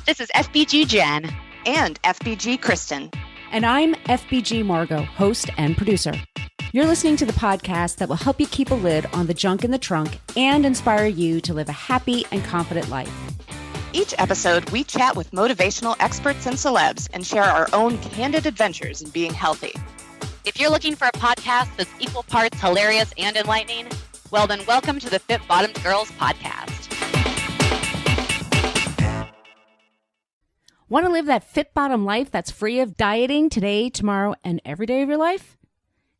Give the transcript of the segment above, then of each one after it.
This is FBG Jen. And FBG Kristen. And I'm FBG Margot, host and producer. You're listening to the podcast that will help you keep a lid on the junk in the trunk and inspire you to live a happy and confident life. Each episode, we chat with motivational experts and celebs and share our own candid adventures in being healthy. If you're looking for a podcast that's equal parts hilarious and enlightening, well then welcome to the Fit Bottomed Girls podcast. Want to live that fit bottom life that's free of dieting today, tomorrow, and every day of your life?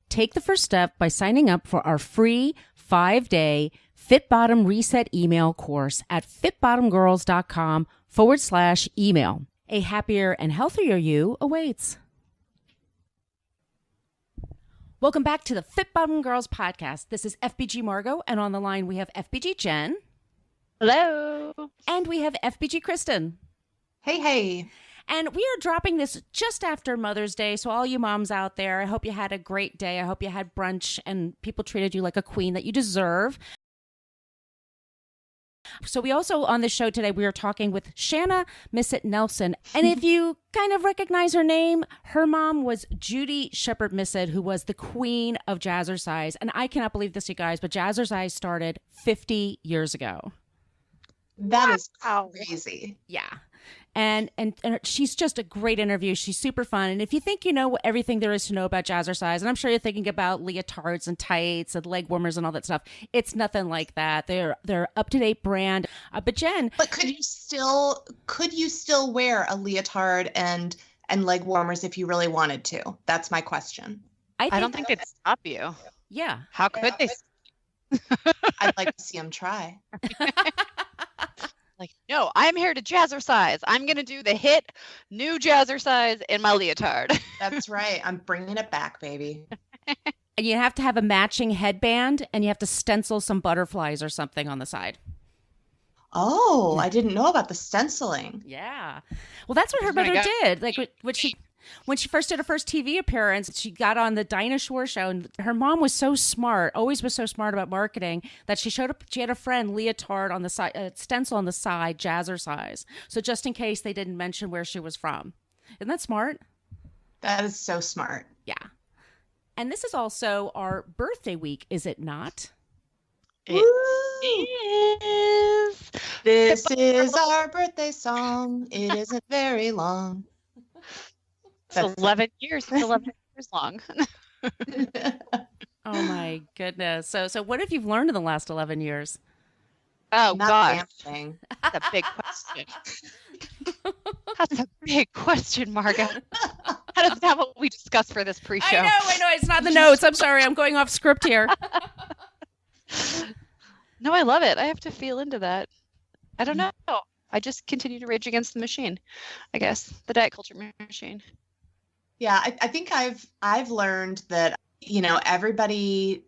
Take the first step by signing up for our free 5-day Fit Bottom Reset email course at fitbottomgirls.com/email. A happier and healthier you awaits. Welcome back to the Fit Bottom Girls podcast. This is FBG Margot, and on the line we have FBG Jen. Hello. And we have FBG Kristen. Hey. And we are dropping this just after Mother's Day. So all you moms out there, I hope you had a great day. I hope you had brunch and people treated you like a queen that you deserve. So we also, on the show today, we are talking with Shanna Missett Nelson. And if you kind of recognize her name, her mom was Judi Sheppard Missett, who was the queen of Jazzercise. And I cannot believe this, you guys, but Jazzercise started 50 years ago. That is crazy. Yeah. And she's just a great interview. She's super fun. And if you think you know everything there is to know about Jazzercise, and I'm sure you're thinking about leotards and tights and leg warmers and all that stuff, it's nothing like that. They're up-to-date brand. But Jen, could you still wear a leotard and leg warmers if you really wanted to? That's my question. I don't think they'd stop you. Yeah. How could they? I'd like to see them try. Like, no, I'm here to Jazzercise. I'm going to do the hit new Jazzercise in my leotard. That's right. I'm bringing it back, baby. And you have to have a matching headband, and you have to stencil some butterflies or something on the side. Oh, I didn't know about the stenciling. Yeah. Well, that's what her mother did. Like when she first did her first TV appearance, she got on the Dinah Shore show, and her mom was so smart, always was so smart about marketing, that she showed up. She had a friend leotard on the side, stencil on the side, Jazzercise. So just in case they didn't mention where she was from. Isn't that smart? That is so smart. Yeah. And this is also our birthday week, is it not? It is. This is our birthday song. It isn't very long. It's 11 years. It's 11 years long. Oh my goodness. So what have you learned in the last 11 years? Oh, gosh. That's a big question. That's a big question, Margo. That's not what we discussed for this pre-show. I know. It's not in the notes. I'm sorry. I'm going off script here. No, I love it. I have to feel into that. I don't know. I just continue to rage against the machine, I guess. The diet culture machine. Yeah, I think I've learned that, everybody,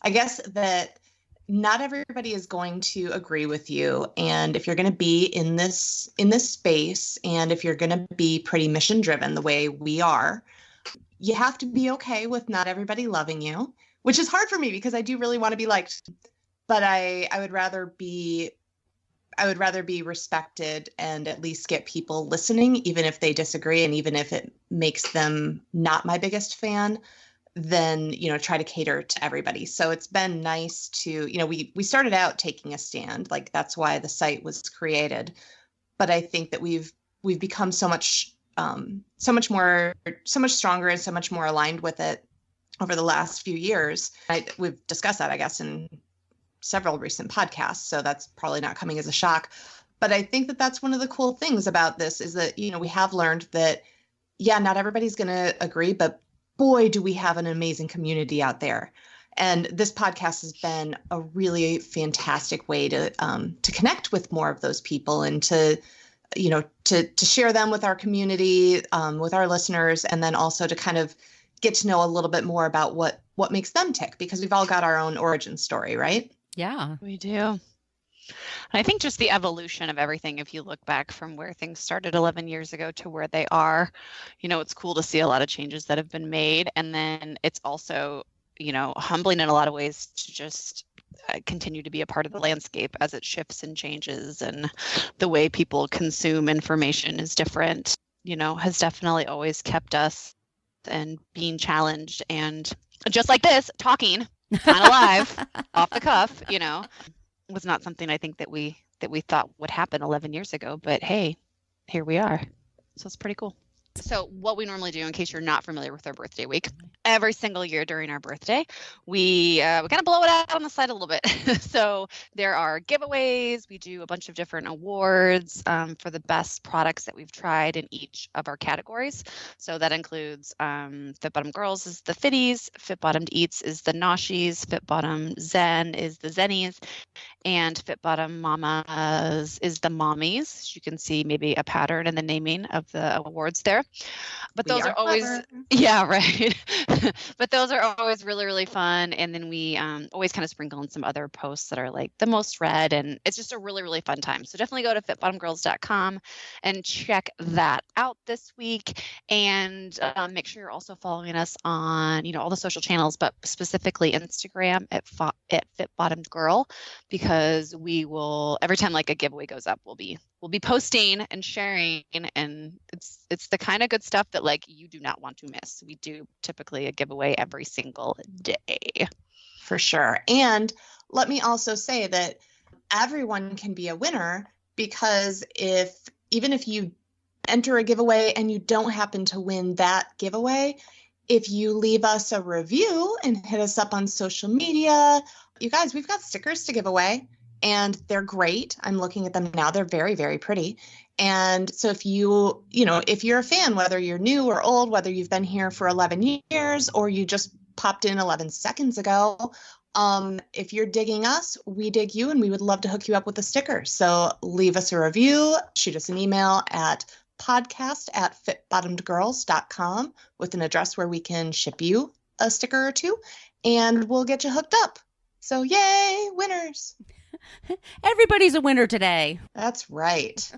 I guess that not everybody is going to agree with you. And if you're going to be in this space, and if you're going to be pretty mission driven the way we are, you have to be okay with not everybody loving you, which is hard for me because I do really want to be liked, but I would rather be respected and at least get people listening, even if they disagree and even if it makes them not my biggest fan, than, try to cater to everybody. So it's been nice to, we started out taking a stand, like that's why the site was created. But I think that we've become so much stronger and so much more aligned with it over the last few years. We've discussed that, I guess, in several recent podcasts, so that's probably not coming as a shock. But I think that that's one of the cool things about this is that, we have learned that, not everybody's going to agree, but boy, do we have an amazing community out there. And this podcast has been a really fantastic way to connect with more of those people and to share them with our community, with our listeners, and then also to kind of get to know a little bit more about what makes them tick, because we've all got our own origin story, right? Yeah, we do. I think just the evolution of everything, if you look back from where things started 11 years ago to where they are, it's cool to see a lot of changes that have been made. And then it's also, humbling in a lot of ways to just continue to be a part of the landscape as it shifts and changes, and the way people consume information is different, has definitely always kept us and being challenged, and just like this, talking kind of live off the cuff, was not something I think that we thought would happen 11 years ago, but hey, here we are. So it's pretty cool. So what we normally do, in case you're not familiar with our birthday week, every single year during our birthday, we kind of blow it out on the side a little bit. So there are giveaways. We do a bunch of different awards for the best products that we've tried in each of our categories. So that includes Fit Bottom Girls is the Fitties, Fit Bottomed Eats is the Noshies, Fit Bottom Zen is the Zennies, and Fit Bottom Mamas is the Mommies. You can see maybe a pattern in the naming of the awards there. But those are always, yeah, right. But those are always really, really fun. And then we always kind of sprinkle in some other posts that are like the most read. And it's just a really, really fun time. So definitely go to fitbottomgirls.com and check that out this week. And make sure you're also following us on, all the social channels, but specifically Instagram at fitbottomedgirl, because we will, every time like a giveaway goes up, we'll be posting and sharing, and it's the kind of good stuff that like you do not want to miss. We do typically a giveaway every single day. For sure. And let me also say that everyone can be a winner, because even if you enter a giveaway and you don't happen to win that giveaway, if you leave us a review and hit us up on social media, you guys, we've got stickers to give away. And they're great. I'm looking at them now. They're very, very pretty. And so if if you're a fan, whether you're new or old, whether you've been here for 11 years or you just popped in 11 seconds ago, if you're digging us, we dig you, and we would love to hook you up with a sticker. So leave us a review, shoot us an email at podcast@fitbottomedgirls.com with an address where we can ship you a sticker or two, and we'll get you hooked up. So yay, winners. Everybody's a winner today. That's right.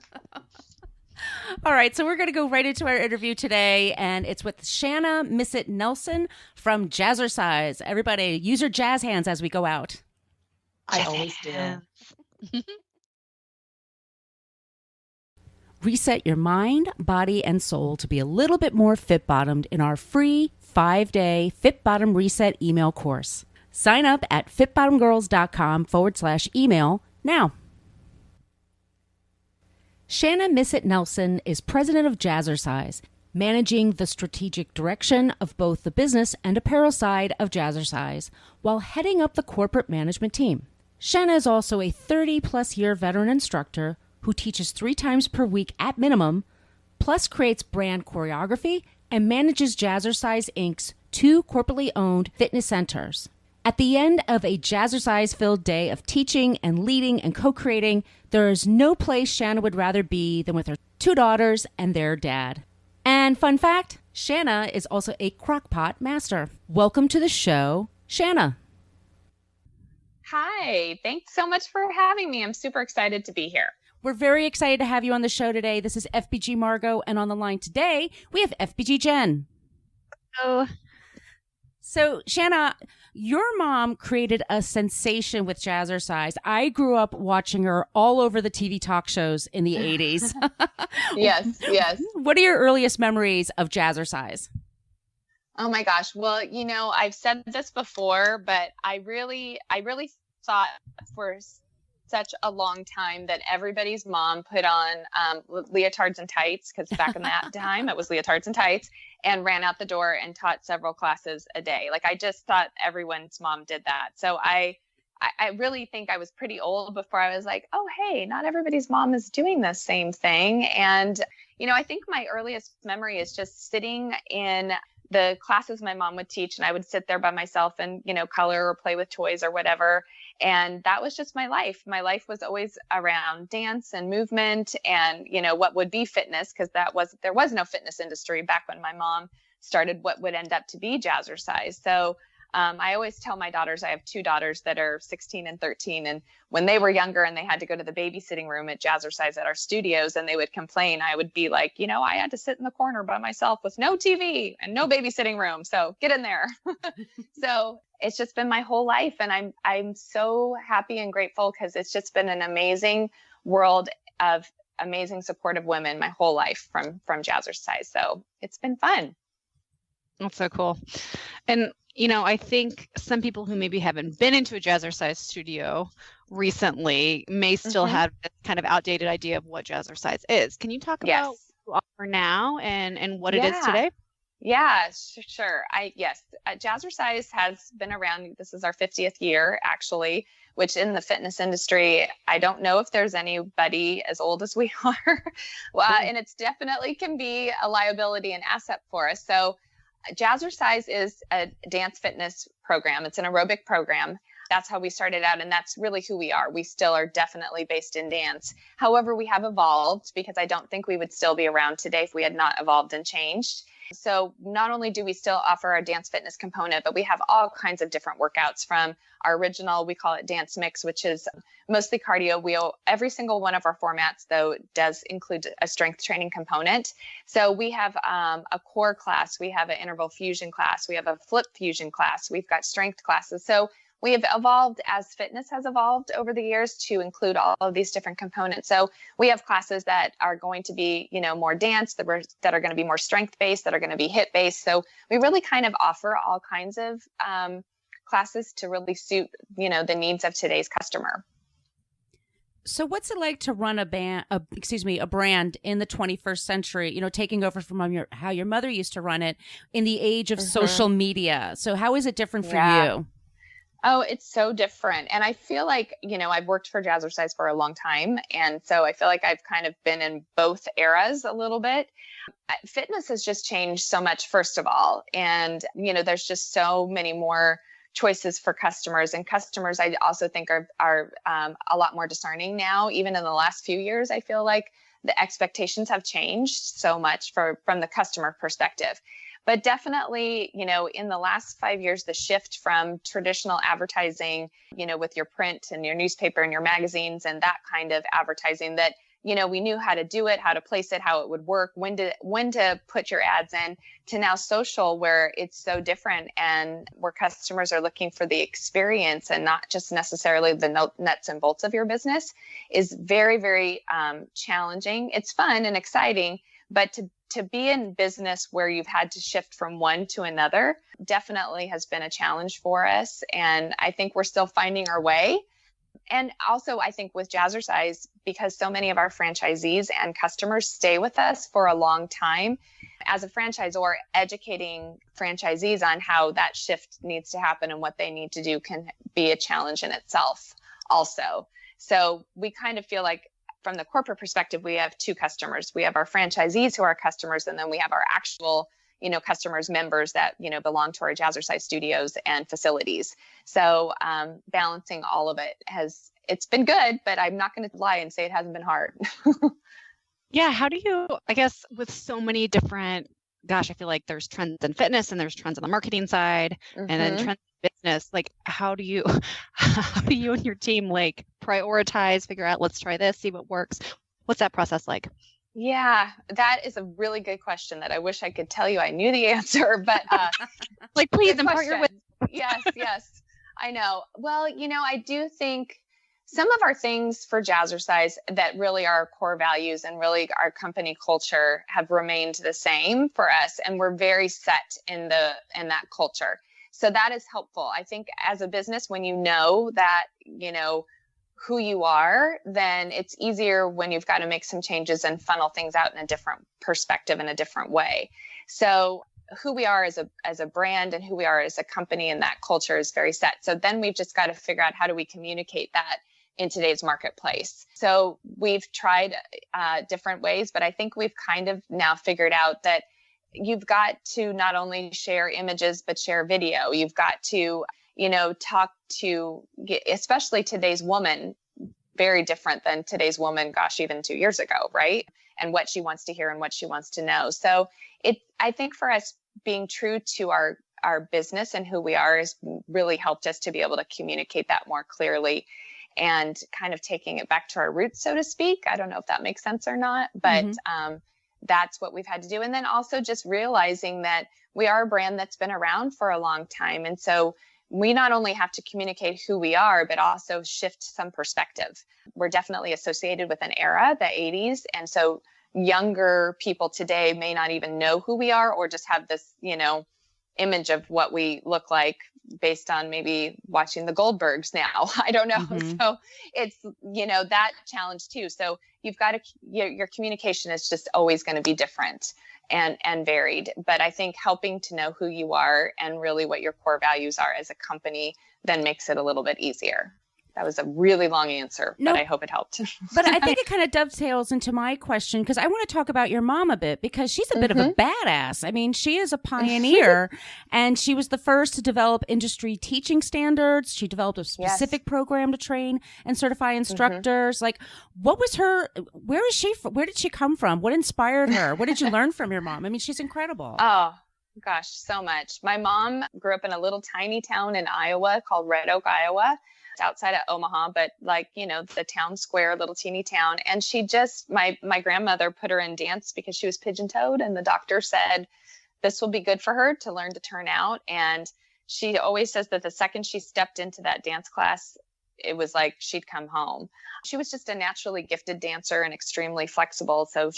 All right, so we're going to go right into our interview today, and it's with Shanna Missett Nelson from Jazzercise. Everybody, use your jazz hands as we go out. I always do. Reset your mind, body, and soul to be a little bit more fit-bottomed in our free 5-day Fit Bottom Reset email course. Sign up at fitbottomgirls.com/email now. Shanna Missett Nelson is president of Jazzercise, managing the strategic direction of both the business and apparel side of Jazzercise, while heading up the corporate management team. Shanna is also a 30-plus year veteran instructor who teaches 3 times per week at minimum, plus creates brand choreography and manages Jazzercise Inc.'s 2 corporately owned fitness centers. At the end of a Jazzercise-filled day of teaching and leading and co-creating, there is no place Shanna would rather be than with her 2 daughters and their dad. And fun fact, Shanna is also a crockpot master. Welcome to the show, Shanna. Hi, thanks so much for having me. I'm super excited to be here. We're very excited to have you on the show today. This is FBG Margot, and on the line today, we have FBG Jen. Hello. So, Shanna, your mom created a sensation with Jazzercise. I grew up watching her all over the TV talk shows in the 80s. Yes. What are your earliest memories of Jazzercise? Oh my gosh. Well, I've said this before, but I really thought for such a long time that everybody's mom put on leotards and tights, because back in that time it was leotards and tights, and ran out the door and taught several classes a day. Like, I just thought everyone's mom did that. So I really think I was pretty old before I was like, oh, hey, not everybody's mom is doing the same thing. And, I think my earliest memory is just sitting in the classes my mom would teach, and I would sit there by myself and, color or play with toys or whatever. And that was just my life. My life was always around dance and movement and, what would be fitness, because there was no fitness industry back when my mom started what would end up to be Jazzercise. So I always tell my daughters, I have 2 daughters that are 16 and 13. And when they were younger and they had to go to the babysitting room at Jazzercise at our studios and they would complain, I would be like, I had to sit in the corner by myself with no TV and no babysitting room. So get in there. So it's just been my whole life. And I'm so happy and grateful because it's just been an amazing world of amazing supportive women my whole life from Jazzercise. So it's been fun. That's so cool. And, I think some people who maybe haven't been into a Jazzercise studio recently may still have this kind of outdated idea of what Jazzercise is. Can you talk about what you offer now and what it is today? Yeah, sure. Jazzercise has been around. This is our 50th year, actually, which in the fitness industry, I don't know if there's anybody as old as we are. And it's definitely can be a liability and asset for us. So Jazzercise is a dance fitness program. It's an aerobic program. That's how we started out. And that's really who we are. We still are definitely based in dance. However, we have evolved because I don't think we would still be around today if we had not evolved and changed. So not only do we still offer our dance fitness component, but we have all kinds of different workouts from our original, we call it dance mix, which is mostly cardio. Every single one of our formats, though, does include a strength training component. So we have a core class, we have an interval fusion class, we have a flip fusion class, we've got strength classes. So we have evolved as fitness has evolved over the years to include all of these different components. So we have classes that are going to be, more dance, that are going to be more strength-based, that are going to be HIIT-based. So we really kind of offer all kinds of classes to really suit, the needs of today's customer. So what's it like to run a brand in the 21st century, taking over from how your mother used to run it in the age of social media? So how is it different for you? Oh, it's so different. And I feel like, I've worked for Jazzercise for a long time. And so I feel like I've kind of been in both eras a little bit. Fitness has just changed so much, first of all. And, there's just so many more choices for customers. And customers, I also think are a lot more discerning now. Even in the last few years, I feel like the expectations have changed so much from the customer perspective. But definitely, in the last 5 years, the shift from traditional advertising, with your print and your newspaper and your magazines and that kind of advertising that, we knew how to do it, how to place it, how it would work, when to put your ads in, to now social, where it's so different and where customers are looking for the experience and not just necessarily the nuts and bolts of your business, is very, very challenging. It's fun and exciting, but to be in business where you've had to shift from one to another definitely has been a challenge for us. And I think we're still finding our way. And also, I think with Jazzercise, because so many of our franchisees and customers stay with us for a long time, as a franchisor, educating franchisees on how that shift needs to happen and what they need to do can be a challenge in itself also. So we kind of feel like, from the corporate perspective, we have 2 customers. We have our franchisees who are customers, and then we have our actual, customers, members that, belong to our Jazzercise studios and facilities. So balancing all of it it's been good, but I'm not going to lie and say it hasn't been hard. Yeah. How do you, I guess, with so many different, I feel like there's trends in fitness and there's trends on the marketing side and then trends in business. Like, how do you and your team prioritize, figure out, let's try this, see what works? What's that process like? Yeah, that is a really good question that I wish I could tell you I knew the answer, but please impart your wisdom. Yes, I know. Well, I do think some of our things for Jazzercise that really are our core values and really our company culture have remained the same for us, and we're very set in that culture. So that is helpful. I think as a business, when you know that, who you are, then it's easier when you've got to make some changes and funnel things out in a different perspective, in a different way. So who we are as a brand and who we are as a company and that culture is very set. So then we've just got to figure out, how do we communicate that in today's marketplace? So we've tried different ways, but I think we've kind of now figured out that you've got to not only share images, but share video. You've got to, talk to, especially today's woman, very different than today's woman, even 2 years ago, right? And what she wants to hear and what she wants to know. So I think for us, being true to our our business and who we are has really helped us to be able to communicate that more clearly and kind of taking it back to our roots, so to speak. I don't know if that makes sense or not, but that's what we've had to do. And then also just realizing that we are a brand that's been around for a long time. And so we not only have to communicate who we are, but also shift some perspective. We're definitely associated with an era, the 80s. And so younger people today may not even know who we are, or just have this, image of what we look like based on maybe watching the Goldbergs now. I don't know. So it's, that challenge too. So you've got to, your communication is just always going to be different and varied. But I think helping to know who you are and really what your core values are as a company then makes it a little bit easier. That was a really long answer, but I hope it helped. But I think it kind of dovetails into my question, because I want to talk about your mom a bit, because she's a bit of a badass. I mean, she is a pioneer, and she was the first to develop industry teaching standards. She developed a specific program to train and certify instructors. Like, what was where did she come from? What inspired her? What did you learn from your mom? I mean, she's incredible. Oh, gosh, so much. My mom grew up in a little tiny town in Iowa called Red Oak, Iowa. It's outside of Omaha, but the town square, little teeny town. And she just, my grandmother put her in dance because she was pigeon-toed, and the doctor said, this will be good for her to learn to turn out. And she always says that the second she stepped into that dance class, it was like she'd come home. She was just a naturally gifted dancer and extremely flexible. So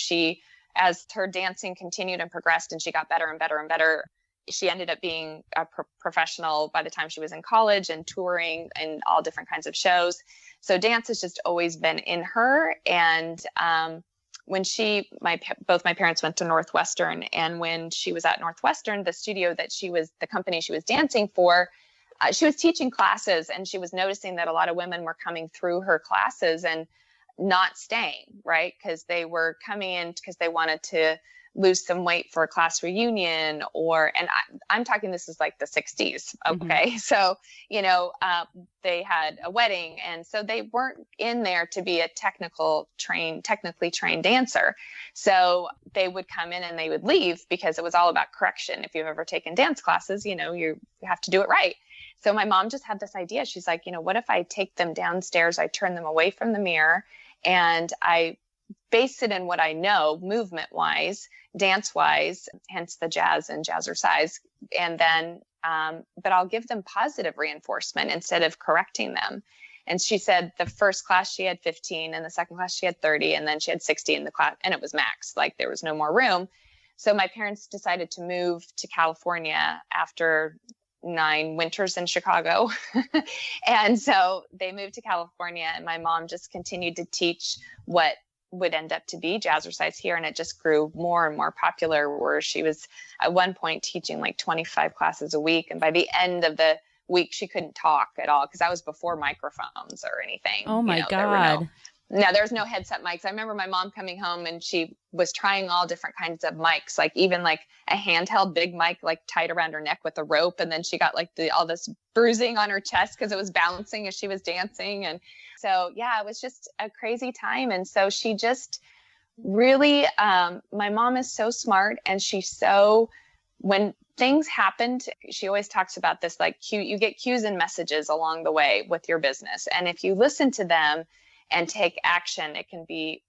as her dancing continued and progressed and she got better and better and better, she ended up being a professional by the time she was in college and touring in all different kinds of shows. So dance has just always been in her. And when both my parents went to Northwestern, and when she was at Northwestern, the company she was dancing for, she was teaching classes, and she was noticing that a lot of women were coming through her classes and not staying, right? Because they were coming in because they wanted to lose some weight for a class reunion, and I'm talking, this is like the 60s. Okay. So, they had a wedding, and so they weren't in there to be a technically trained dancer. So they would come in and they would leave because it was all about correction. If you've ever taken dance classes, you have to do it right. So my mom just had this idea. She's like, what if I take them downstairs, I turn them away from the mirror, and I base it in what I know, movement wise, dance wise, hence the jazz and jazzercise. And then, but I'll give them positive reinforcement instead of correcting them. And she said the first class she had 15, and the second class she had 30, and then she had 60 in the class, and it was max, like there was no more room. So my parents decided to move to California after 9 winters in Chicago. And so they moved to California, and my mom just continued to teach what would end up to be jazzercise here. And it just grew more and more popular, where she was at one point teaching like 25 classes a week. And by the end of the week, she couldn't talk at all, because that was before microphones or anything. Oh my God. There was no headset mics. I remember my mom coming home and she was trying all different kinds of mics, like even like a handheld big mic, like tied around her neck with a rope. And then she got like all this bruising on her chest because it was bouncing as she was dancing. And so, yeah, it was just a crazy time. And so she just really, my mom is so smart, and when things happened, she always talks about this, like you get cues and messages along the way with your business. And if you listen to them and take action, it can be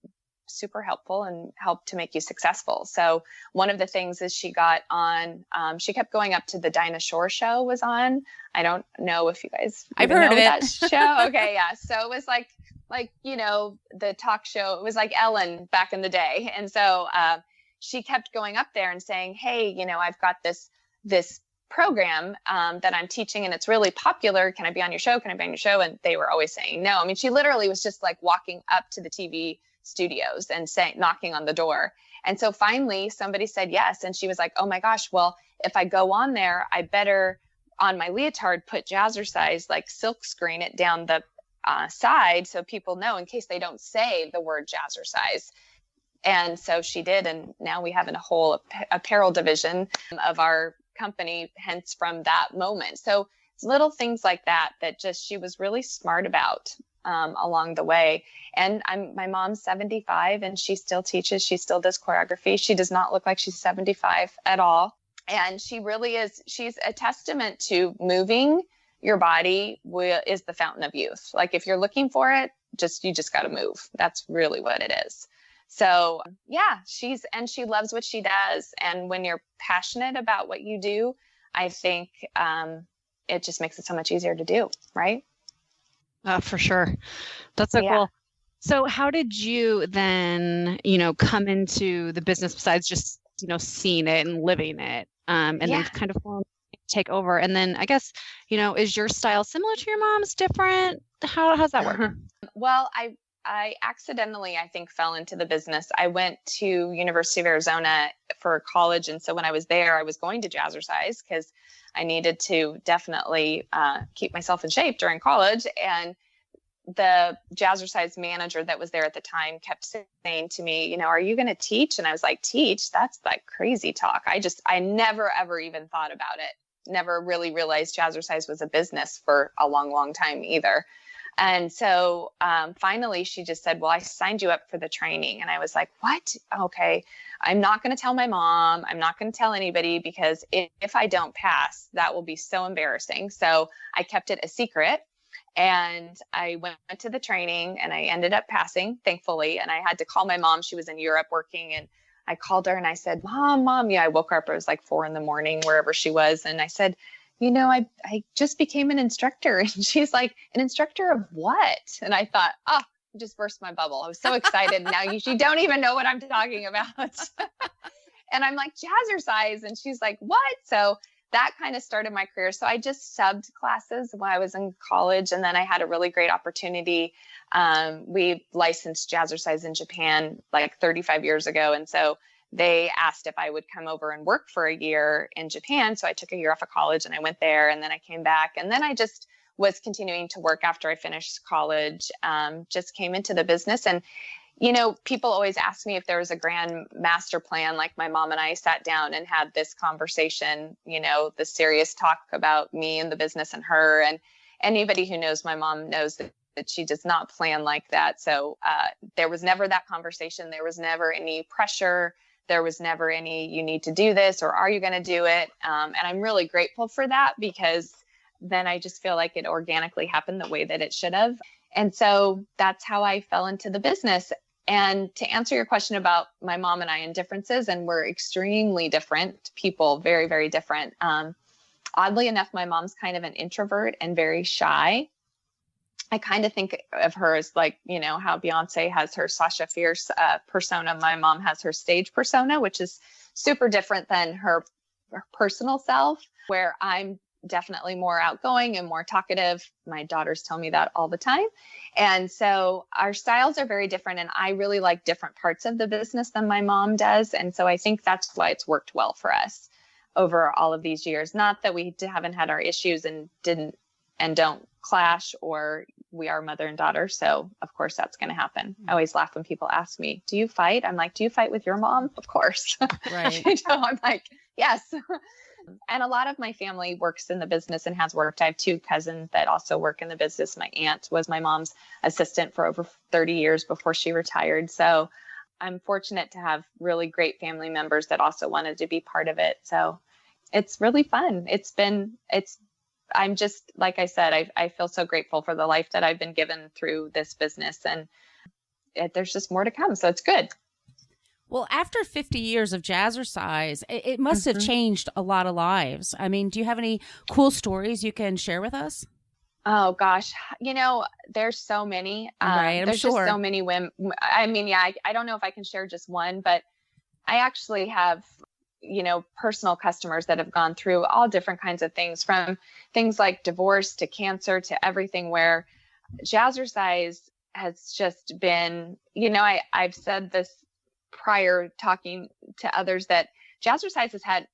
super helpful and help to make you successful. So one of the things is she got on, she kept going up to the Dinah Shore show was on. I don't know if you guys I've heard of that it. show. Okay. Yeah. So it was like, the talk show, it was like Ellen back in the day. And so, she kept going up there and saying, hey, I've got this program that I'm teaching, and it's really popular. Can I be on your show? Can I be on your show? And they were always saying no. I mean, she literally was just like walking up to the TV studios and knocking on the door. And so finally somebody said yes. And she was like, oh my gosh, well, if I go on there, I better on my leotard put Jazzercise, like silk screen it down the side so people know in case they don't say the word Jazzercise. And so she did. And now we have a whole apparel division of our company, hence from that moment. So it's little things like that just she was really smart about along the way. And my mom's 75 and she still teaches. She still does choreography. She does not look like she's 75 at all. And she really is, she's a testament to moving your body is the fountain of youth. Like if you're looking for it, you just got to move. That's really what it is. So yeah, she loves what she does. And when you're passionate about what you do, I think it just makes it so much easier to do, right? For sure. That's so cool. So how did you then, come into the business besides just, seeing it and living it, and then kind of take over? And then I guess, is your style similar to your mom's, different? How's that work? Well, I accidentally, I think, fell into the business. I went to University of Arizona for college. And so when I was there, I was going to Jazzercise because I needed to definitely keep myself in shape during college. And the Jazzercise manager that was there at the time kept saying to me, are you going to teach? And I was like, teach? That's like crazy talk. I never, ever even thought about it. Never really realized Jazzercise was a business for a long, long time either. And so finally she just said, well, I signed you up for the training. And I was like, what? Okay. I'm not going to tell my mom. I'm not going to tell anybody because if I don't pass, that will be so embarrassing. So I kept it a secret. And I went to the training and I ended up passing, thankfully. And I had to call my mom. She was in Europe working. And I called her and I said, Mom. Yeah, I woke her up. It was like 4 a.m, wherever she was. And I said, I just became an instructor. And she's like, an instructor of what? And I thought, just burst my bubble. I was so excited. Now you don't even know what I'm talking about. And I'm like, Jazzercise. And she's like, what? So that kind of started my career. So I just subbed classes when I was in college. And then I had a really great opportunity. We licensed Jazzercise in Japan like 35 years ago. And so they asked if I would come over and work for a year in Japan. So I took a year off of college and I went there and then I came back. And then I just was continuing to work after I finished college, just came into the business. And people always ask me if there was a grand master plan, like my mom and I sat down and had this conversation, the serious talk about me and the business and her. And anybody who knows my mom knows that she does not plan like that. So there was never that conversation. There was never any pressure. There was never any, you need to do this or are you going to do it? And I'm really grateful for that because then I just feel like it organically happened the way that it should have. And so that's how I fell into the business. And to answer your question about my mom and I and differences, and we're extremely different people, very, very different. Oddly enough, my mom's kind of an introvert and very shy. I kind of think of her as like, how Beyonce has her Sasha Fierce persona. My mom has her stage persona, which is super different than her personal self, where I'm definitely more outgoing and more talkative. My daughters tell me that all the time. And so our styles are very different. And I really like different parts of the business than my mom does. And so I think that's why it's worked well for us over all of these years. Not that we haven't had our issues and don't clash, or we are mother and daughter. So of course that's going to happen. I always laugh when people ask me, do you fight? I'm like, do you fight with your mom? Of course. Right. I'm like, yes. And a lot of my family works in the business and has worked. I have 2 cousins that also work in the business. My aunt was my mom's assistant for over 30 years before she retired. So I'm fortunate to have really great family members that also wanted to be part of it. So it's really fun. I'm just, like I said, I feel so grateful for the life that I've been given through this business, and there's just more to come. So it's good. Well, after 50 years of Jazzercise, it must have changed a lot of lives. I mean, do you have any cool stories you can share with us? Oh, gosh. There's so many. Right, I'm there's sure. just so many women. I mean, yeah, I don't know if I can share just one, but I actually have, personal customers that have gone through all different kinds of things, from things like divorce to cancer to everything, where Jazzercise has just been, I've said this prior talking to others, that Jazzercise has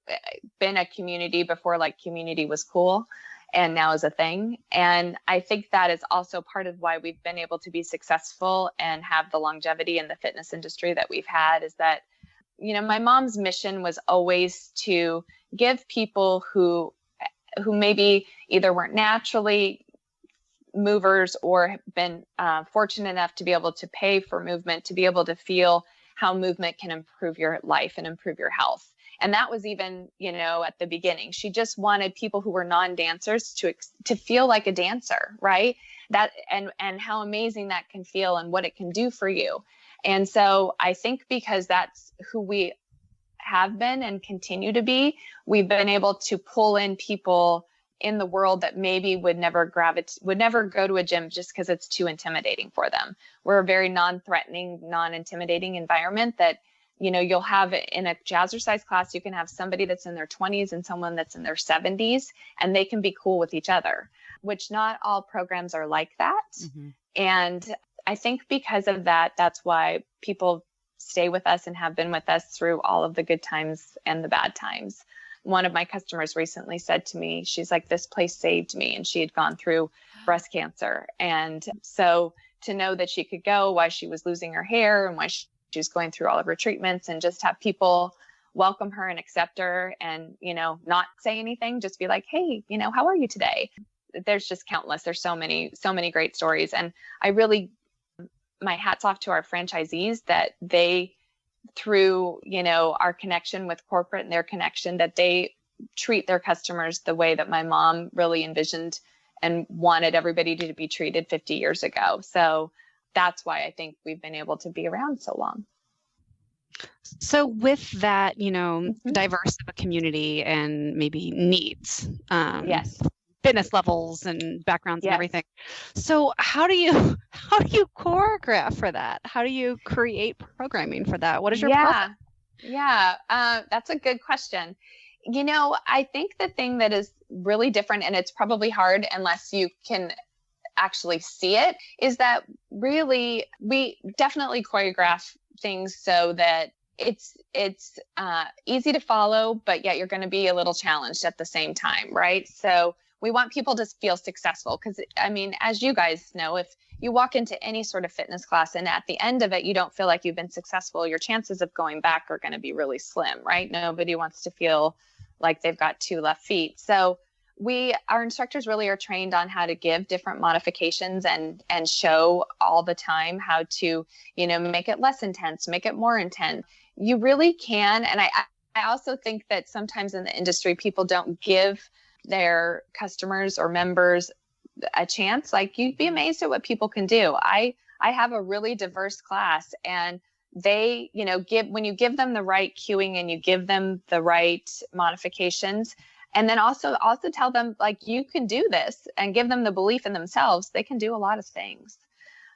been a community before, like community was cool, and now is a thing. And I think that is also part of why we've been able to be successful and have the longevity in the fitness industry that we've had, is that, my mom's mission was always to give people who maybe either weren't naturally movers or have been fortunate enough to be able to pay for movement, to be able to feel how movement can improve your life and improve your health. And that was even, at the beginning, she just wanted people who were non-dancers to feel like a dancer, right? That, and how amazing that can feel and what it can do for you. And so I think because that's who we have been and continue to be, we've been able to pull in people in the world that maybe would never go to a gym just because it's too intimidating for them. We're a very non-threatening, non-intimidating environment that, you'll have in a Jazzercise class, you can have somebody that's in their 20s and someone that's in their 70s, and they can be cool with each other, which not all programs are like that. Mm-hmm. And I think because of that, that's why people stay with us and have been with us through all of the good times and the bad times. One of my customers recently said to me, she's like, this place saved me. And she had gone through breast cancer. And so to know that she could go while she was losing her hair and while she was going through all of her treatments, and just have people welcome her and accept her and, not say anything, just be like, hey, how are you today? There's just countless. There's so many great stories. And I really, my hat's off to our franchisees that they, through, our connection with corporate and their connection, that they treat their customers the way that my mom really envisioned and wanted everybody to be treated 50 years ago. So that's why I think we've been able to be around so long. So with that, diverse of a community and maybe needs, yes, fitness levels and backgrounds and everything. So how do you choreograph for that? How do you create programming for that? What is your process? Yeah, that's a good question. I think the thing that is really different, and it's probably hard unless you can actually see it, is that really we definitely choreograph things so that it's easy to follow, but yet you're going to be a little challenged at the same time, right? So we want people to feel successful because, as you guys know, if you walk into any sort of fitness class and at the end of it, you don't feel like you've been successful, your chances of going back are going to be really slim, right? Nobody wants to feel like they've got two left feet. So our instructors really are trained on how to give different modifications and show all the time how to, make it less intense, make it more intense. You really can. And I also think that sometimes in the industry, people don't give their customers or members a chance. Like, you'd be amazed at what people can do. I have a really diverse class, and they, when you give them the right cueing and you give them the right modifications, and then also tell them, like, you can do this, and give them the belief in themselves, they can do a lot of things.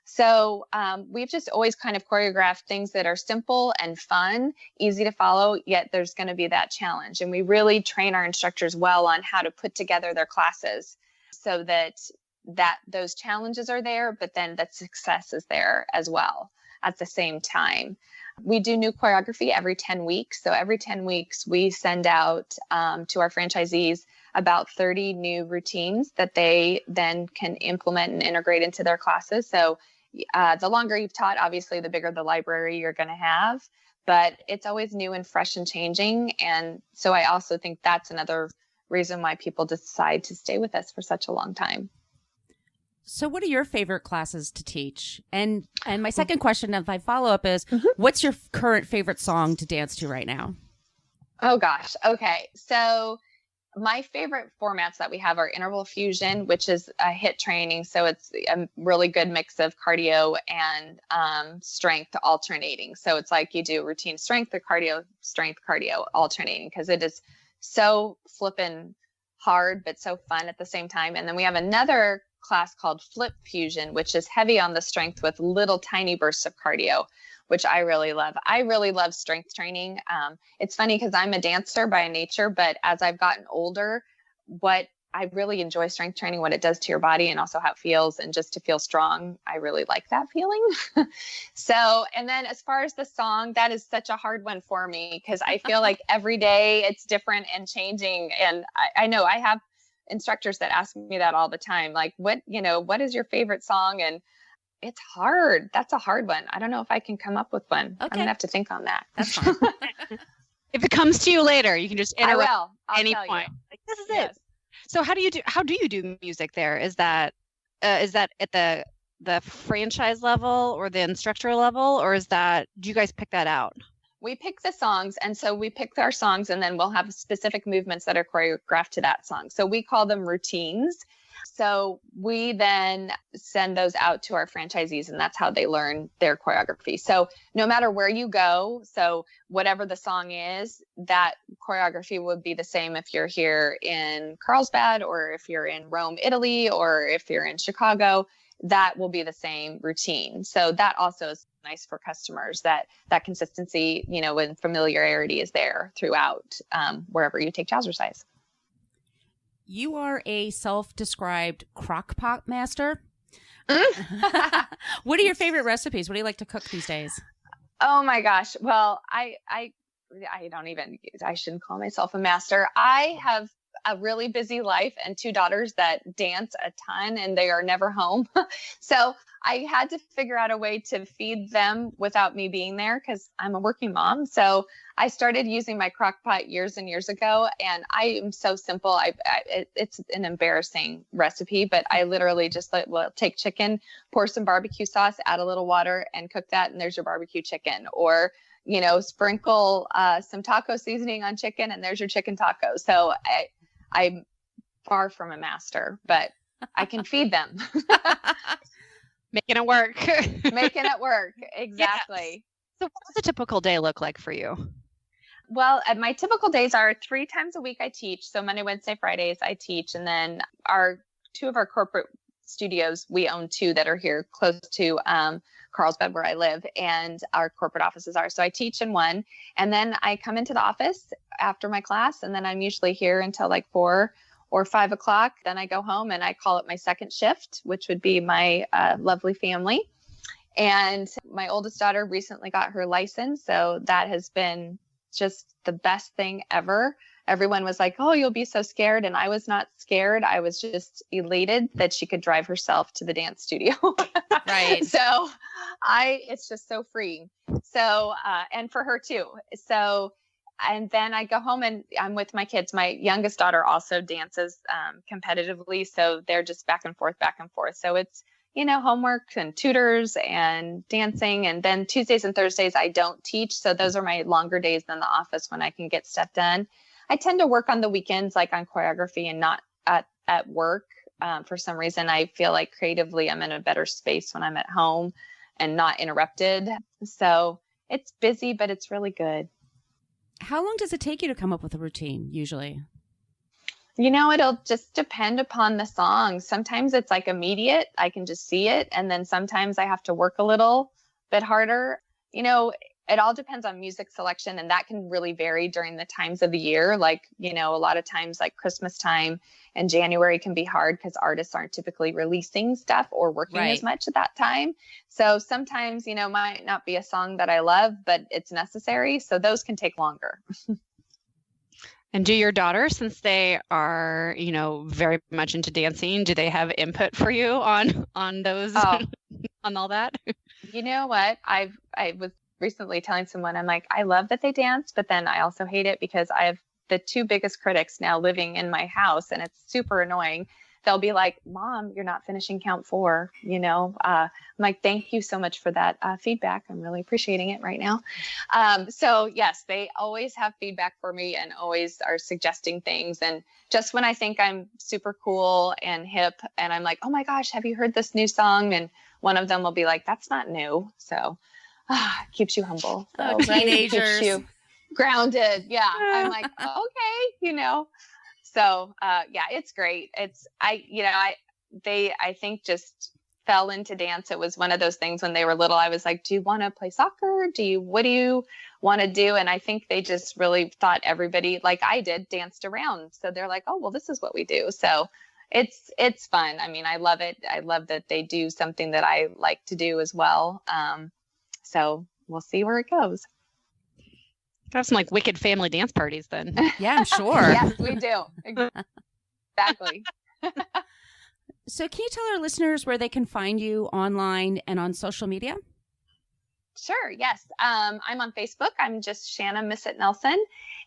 So we've just always kind of choreographed things that are simple and fun, easy to follow, yet there's going to be that challenge. And we really train our instructors well on how to put together their classes so that those challenges are there, but then that success is there as well at the same time. We do new choreography every 10 weeks. So every 10 weeks, we send out to our franchisees about 30 new routines that they then can implement and integrate into their classes. So the longer you've taught, obviously, the bigger the library you're going to have, but it's always new and fresh and changing. And so I also think that's another reason why people decide to stay with us for such a long time. So what are your favorite classes to teach? And my second question, if I follow up, is what's your current favorite song to dance to right now? Oh, gosh. Okay. So my favorite formats that we have are interval fusion, which is a HIIT training. So it's a really good mix of cardio and strength alternating. So it's like you do routine strength or strength cardio alternating, because it is so flippin' hard, but so fun at the same time. And then we have another class called Flip Fusion, which is heavy on the strength with little tiny bursts of cardio, which I really love. I really love strength training. It's funny because I'm a dancer by nature, but as I've gotten older, what I really enjoy strength training, what it does to your body and also how it feels, and just to feel strong. I really like that feeling. So, and then as far as the song, that is such a hard one for me because I feel like every day it's different and changing. And I know I have instructors that ask me that all the time, like, what is your favorite song? And it's hard. That's a hard one. I don't know if I can come up with one. Okay. I'm going to have to think on that. That's fine. If it comes to you later, you can just interrupt at any point. Like, this is it. So how do you do music there? Is that at the franchise level or the instructor level, or do you guys pick that out? we pick the songs. And so we pick our songs, and then we'll have specific movements that are choreographed to that song. So we call them routines. So we then send those out to our franchisees, and that's how they learn their choreography. So no matter where you go, so whatever the song is, that choreography would be the same if you're here in Carlsbad, or if you're in Rome, Italy, or if you're in Chicago, that will be the same routine. So that also is nice for customers, that consistency, when familiarity is there throughout wherever you take Jazzercise. You are a self-described crock pot master. What are your favorite recipes? What do you like to cook these days? Oh my gosh. Well, I shouldn't call myself a master. I have a really busy life and 2 daughters that dance a ton, and they are never home. So I had to figure out a way to feed them without me being there, because I'm a working mom. So I started using my crock pot years and years ago, and I am so simple. It's an embarrassing recipe, but I literally just take chicken, pour some barbecue sauce, add a little water, and cook that, and there's your barbecue chicken. Or sprinkle some taco seasoning on chicken, and there's your chicken taco. So I'm far from a master, but I can feed them. Making it work. Making it work. Exactly. Yes. So what does a typical day look like for you? Well, my typical days are 3 times a week I teach. So Monday, Wednesday, Fridays I teach. And then 2 of our corporate studios, we own 2 that are here close to Carlsbad, where I live, and our corporate offices are. So I teach in one, and then I come into the office after my class, and then I'm usually here until like 4 or 5 o'clock. Then I go home, and I call it my second shift, which would be my lovely family. And my oldest daughter recently got her license, so that has been just the best thing ever. Everyone was like, "Oh, you'll be so scared." And I was not scared. I was just elated that she could drive herself to the dance studio. Right. So it's just so free. So, and for her too. So, and then I go home and I'm with my kids. My youngest daughter also dances competitively. So they're just back and forth. So it's, homework and tutors and dancing. And then Tuesdays and Thursdays, I don't teach. So those are my longer days than the office when I can get stuff done. I tend to work on the weekends, like on choreography, and not at work. For some reason, I feel like creatively I'm in a better space when I'm at home and not interrupted. So it's busy, but it's really good. How long does it take you to come up with a routine usually? It'll just depend upon the song. Sometimes it's like immediate. I can just see it. And then sometimes I have to work a little bit harder. It all depends on music selection, and that can really vary during the times of the year. Like, a lot of times like Christmas time and January can be hard because artists aren't typically releasing stuff or working as much at that time. So sometimes, might not be a song that I love, but it's necessary. So those can take longer. And do your daughters, since they are, very much into dancing, do they have input for you on those, on all that? You know what? I was recently telling someone, I'm like, I love that they dance, but then I also hate it because I have the 2 biggest critics now living in my house, and it's super annoying. They'll be like, "Mom, you're not finishing count 4." I'm like, thank you so much for that feedback. I'm really appreciating it right now. So yes, they always have feedback for me and always are suggesting things. And just when I think I'm super cool and hip and I'm like, "Oh my gosh, have you heard this new song?" And one of them will be like, "That's not new." So keeps you humble. So, teenagers. Keeps you grounded. Yeah. I'm like, okay, So yeah, it's great. I think just fell into dance. It was one of those things when they were little. I was like, "Do you want to play soccer? What do you want to do?" And I think they just really thought everybody, like I did, danced around. So they're like, "Oh, well, this is what we do." So it's fun. I mean, I love it. I love that they do something that I like to do as well. So we'll see where it goes. Have some like wicked family dance parties then. Yeah, I'm sure. Yes, we do. Exactly. So can you tell our listeners where they can find you online and on social media? Sure. Yes. I'm on Facebook. I'm just Shanna Missett Nelson.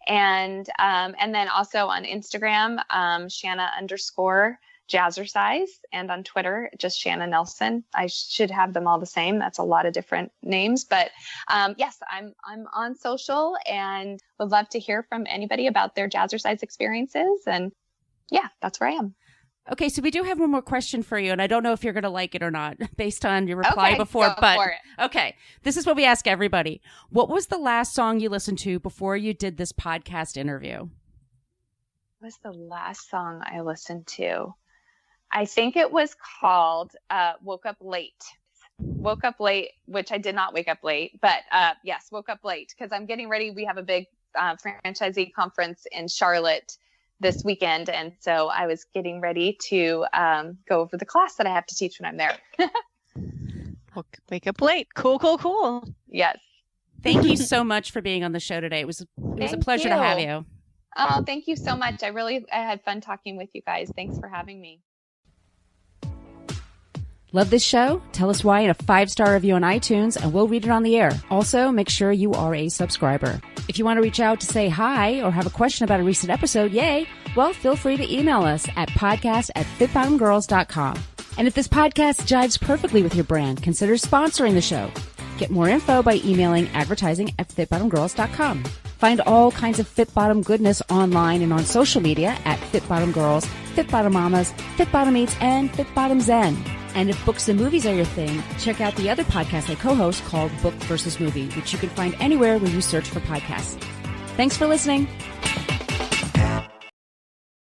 And then also on Instagram, Shanna Jazzercise, and on Twitter, just Shanna Nelson. I should have them all the same. That's a lot of different names, but yes, I'm on social and would love to hear from anybody about their Jazzercise experiences. And yeah, that's where I am. Okay, so we do have one more question for you, and I don't know if you're going to like it or not based on your reply before. Okay, this is what we ask everybody. What was the last song you listened to before you did this podcast interview? What was the last song I listened to? I think it was called Woke Up Late. Woke Up Late, which I did not wake up late, but yes, woke up late because I'm getting ready. We have a big franchisee conference in Charlotte this weekend, and so I was getting ready to go over the class that I have to teach when I'm there. Wake up late. Cool. Yes. Thank you so much for being on the show today. It was a pleasure to have you. Oh, thank you so much. I had fun talking with you guys. Thanks for having me. Love this show? Tell us why in a 5-star review on iTunes, and we'll read it on the air. Also, make sure you are a subscriber. If you want to reach out to say hi or have a question about a recent episode, yay, well, feel free to email us at podcast@fitbottomgirls.com. And if this podcast jives perfectly with your brand, consider sponsoring the show. Get more info by emailing advertising@fitbottomgirls.com. Find all kinds of Fit Bottom goodness online and on social media at Fit Bottom Girls, Fit Bottom Mamas, Fit Bottom Eats, and Fit Bottom Zen. And if books and movies are your thing, check out the other podcast I co-host called Book versus Movie, which you can find anywhere where you search for podcasts. Thanks for listening.